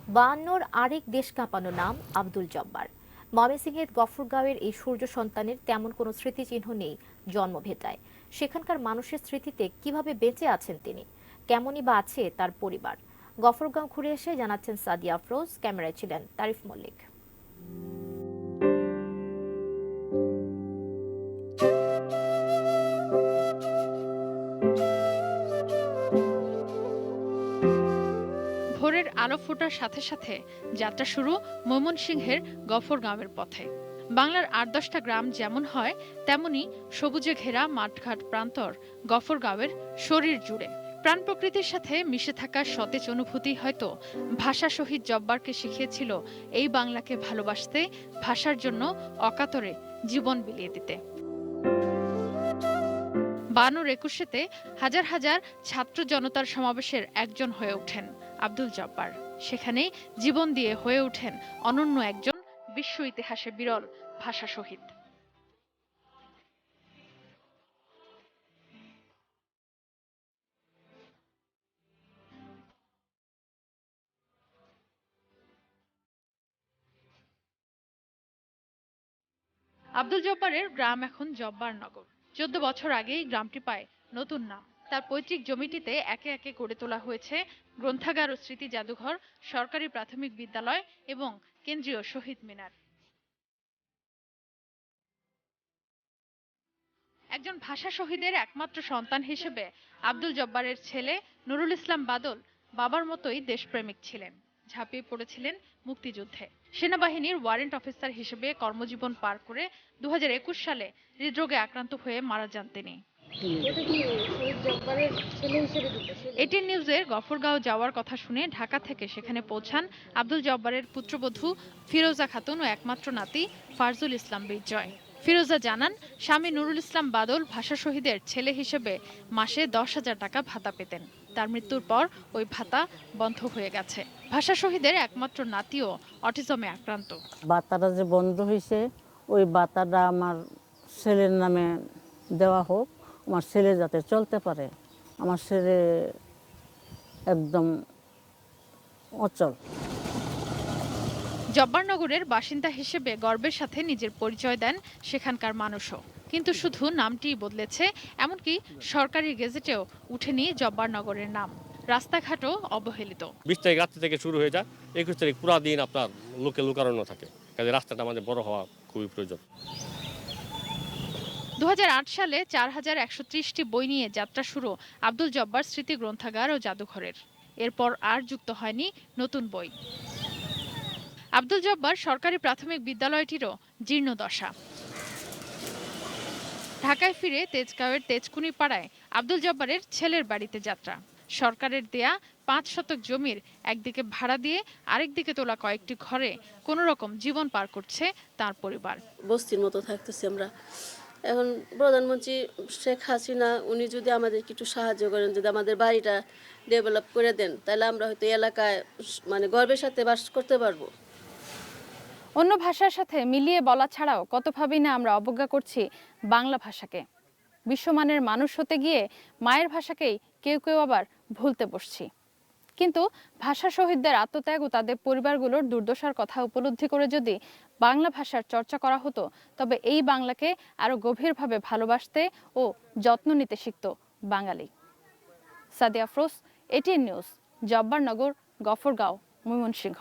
বায়ান্নর আরেক দেশ কাঁপানো নাম আব্দুল জব্বার। ময়মনসিংহের গফরগাঁওয়ের এই সূর্য সন্তানের তেমন কোনো স্মৃতিচিহ্ন নেই জন্মভেটায়। সেখানকার মানুষের স্মৃতিতে কিভাবে বেঁচে আছেন তিনি, কেমনই বা আছে তার পরিবার। গফরগাঁও ঘুরে এসে জানাচ্ছেন সাদিয়া আফরোজ, ক্যামেরায় ছিলেন তারিফ মল্লিক। ভোরের আলো ফোটার সাথে সাথে যাত্রা শুরু ময়মনসিংহের গফরগাঁওয়ের পথে। বাংলার ৮-১০টা গ্রাম যেমন হয় তেমনি সবুজে ঘেরা মাঠঘাট প্রান্তর গফরগাঁওয়ের শরীর জুড়ে। প্রাণ প্রকৃতির সাথে মিশে থাকা সতেজ অনুভূতি হয়তো ভাষা শহীদ জব্বারকে শিখিয়েছিল এই বাংলাকে ভালোবাসতে, ভাষার জন্য অকাতরে জীবন বিলিয়ে দিতে। ৫২-২১-তে হাজার হাজার ছাত্র জনতার সমাবেশের একজন হয়ে ওঠেন আব্দুল জব্বার। সেখানেই জীবন দিয়ে হয়ে ওঠেন অনন্য একজন বিশ্ব ইতিহাসে বিরল ভাষা শহীদ। আব্দুল জব্বারের গ্রাম এখন জব্বার নগর। ১৪ বছর আগেই গ্রামটি পায় নতুন নাম। তার পৈতৃক জমিটিতে একে একে গড়ে তোলা হয়েছে গ্রন্থাগার ও স্মৃতি জাদুঘর, সরকারি প্রাথমিক বিদ্যালয় এবং কেন্দ্রীয় শহীদ মিনার। একজন ভাষা শহীদের একমাত্র সন্তান হিসেবে আব্দুল জব্বারের ছেলে নুরুল ইসলাম বাদল বাবার মতোই দেশপ্রেমিক ছিলেন। ঝাঁপিয়ে পড়েছিলেন মুক্তিযুদ্ধে। সেনাবাহিনীর ওয়ারেন্ট অফিসার হিসেবে কর্মজীবন পার করে ২০২১ সালে হৃদরোগে আক্রান্ত হয়ে মারা যান তিনি। এটিএন নিউজের গফরগাঁও যাওয়ার কথা শুনে ঢাকা থেকে সেখানে পৌঁছান আব্দুল জব্বারের পুত্রবধূ ফিরোজা খাতুন ও একমাত্র নাতি ফারজুল ইসলাম বিজয়। ফিরোজা জানান, স্বামী নুরুল ইসলাম বাদল ভাষা শহীদের ছেলে হিসেবে মাসে ১০,০০০ টাকা ভাতা পেতেন। তার মৃত্যুর পর ওই ভাতা বন্ধ হয়ে গেছে। ভাষা শহীদের একমাত্র নাতিও অটিজমে আক্রান্ত। ভাতাটা যে বন্ধ হয়েছে, ওই ভাতাটা আমার ছেলের নামে দেওয়া হোক, আমার ছেলে যাতে চলতে পারে। আমার ছেলে একদম অচল। জব্বারনগরের বাসিন্দা হিসেবে গর্বের সাথে নিজের পরিচয় দেন সেখানকার মানুষও। কিন্তু শুধু নামটিই বদলেছে, এমনকি সরকারি গেজেটেও উঠেনি জব্বারনগরের নাম। রাস্তাঘাটও অবহেলিত। ২০ তারিখ রাত্রি থেকে শুরু হয়ে যায়, ২১ তারিখ পুরা দিন আপনার লোকে লোকারণ্য থাকে। কাজে রাস্তাটা আমাদের বড় হওয়া খুবই প্রয়োজন। ২০০৮ সালে ৪,১৩০টি বই নিয়ে যাত্রা শুরু আব্দুল জব্বার স্মৃতি গ্রন্থাগার ও জাদুঘরের। এরপর আর যুক্ত হয়নি নতুন বই। আব্দুল জব্বার সরকারি প্রাথমিক বিদ্যালয়টিরও জীর্ণদশা। ঢাকায় ফিরে তেজগাঁওয়ের তেজকুনি পাড়ায় আব্দুল জব্বারের ছেলের বাড়িতে যাত্রা। সরকারের দেয়া ৫ শতক জমির একদিকে ভাড়া দিয়ে আরেকদিকে তোলা কয়েকটি ঘরে কোনো রকম জীবন পার করছে তার পরিবার। বস্তির মতো থাকতেছি আমরা। এখন প্রধানমন্ত্রী শেখ হাসিনা উনি যদি আমাদের একটু সাহায্য করেন, যদি আমাদের বাড়িটা ডেভেলপ করে দেন, তাহলে আমরা হয়তো এলাকায় গর্বের সাথে বাস করতে পারবো। অন্য ভাষার সাথে মিলিয়ে বলা ছাড়াও কতভাবেই না আমরা অবজ্ঞা করছি বাংলা ভাষাকে। বিশ্বমানের মানুষ হতে গিয়ে মায়ের ভাষাকেই কেউ কেউ আবার ভুলতে বসছি। কিন্তু ভাষা শহীদদের আত্মত্যাগ ও তাদের পরিবারগুলোর দুর্দশার কথা উপলব্ধি করে যদি বাংলা ভাষার চর্চা করা হতো, তবে এই বাংলাকে আরো গভীরভাবে ভালোবাসতে ও যত্ন নিতে শিখত বাঙালি। Sadia Afroz, ATN news, Jabbarnagar, Gafargaon, Mymensingh.